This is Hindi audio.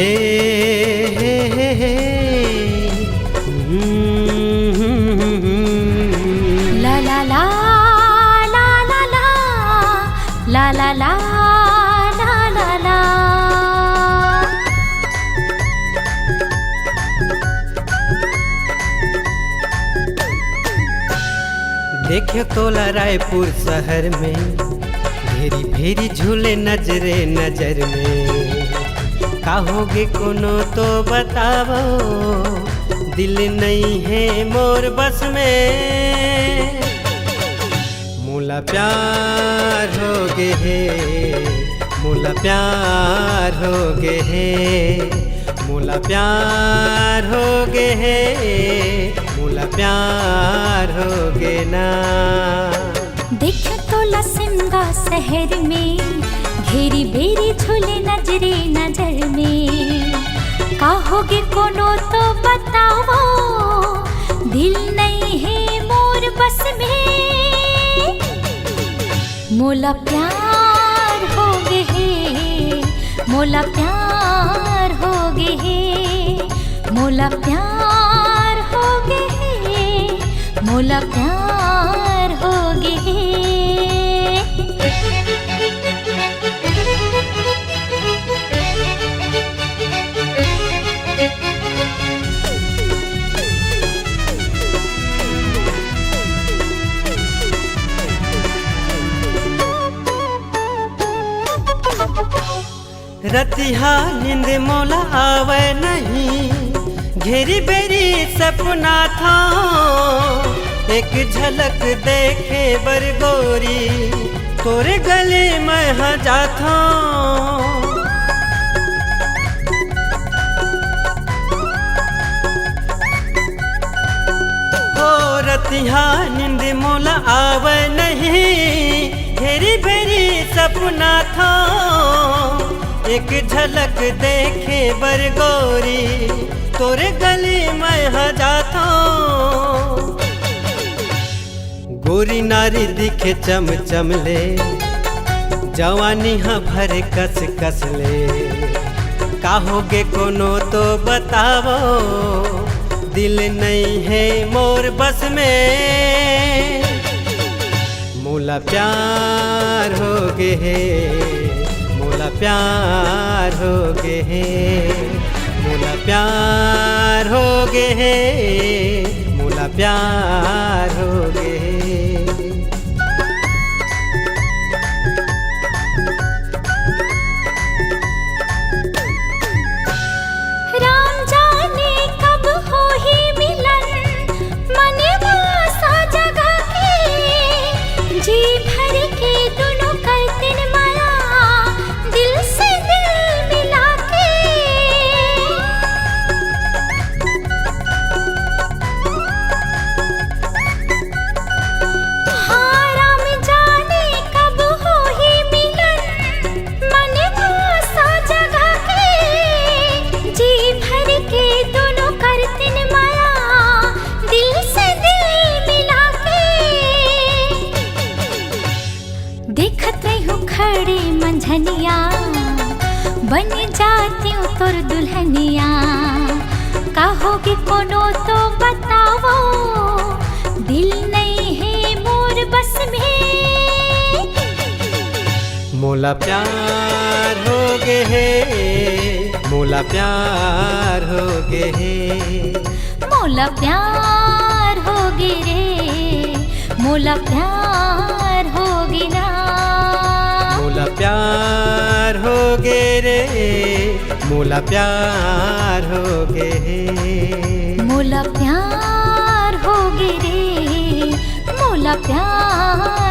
हे हे हे हे ला ला ला ला ला ला ला ला ला ला ला ला। देखियो तोला रायपुर शहर में भेरी भेरी झूले नजरे नजर में। कहोगे कोनो तो बताओ, दिल नहीं है मोर बस में। मोला प्यार हो गे है, मोला प्यार हो गे है, मोला प्यार हो गे है, मोला प्यार हो गे ना। देखो तोला सिमगा शहर में घेरी बेरी झूले नजरे नजर में। कहोगे कोनो तो बताओ, दिल नहीं है मोर बस में। मोला प्यार हो गे है, मोला प्यार हो गे है, मोला प्यार हो गे है, मोला प्यार हो गे है। रतिहा नींद मोला आवे नहीं, घेरी बेरी सपना था। एक झलक देखे बर गोरी, तोरे गले में हजा था। हो रतिहा नींद मोला आवे नहीं, घेरी बेरी सपना था। एक झलक देखे बर गोरी, तोरे गली में हजा था। गोरी नारी दिखे चम चमले, जवानी हाँ भर कस कस ले। कहोगे कोनो तो बताओ, दिल नहीं है मोर बस में। मोला प्यार हो गे है, मोला प्यार हो गे है, मोला प्यार हो गे है, मोला प्यार हो गे है। राम जाने कब हो ही मिलन, मनवा सा जगह के। जी भर के दोनों करतिन माया, दिल से दिल मिला के। हाँ राम जाने कब हो ही मिलन, मनवा सा जगह के। जी भर के दोनों करतिन माया, दिल से दिल मिला के। देखत रही खड़े मंझनिया, बन जाती हूँ तोर दुल्हनिया। कहोगे कोनो तो बताओ, दिल नहीं है मोर बस में। मोला प्यार हो गे है, मोला प्यार हो गे है, मोला प्यार हो गे रे, मोला प्यार हो गे ना। मोला प्यार हो गे रे, मोला प्यार हो गे है। मोला प्यार हो गे रे, मोला प्यार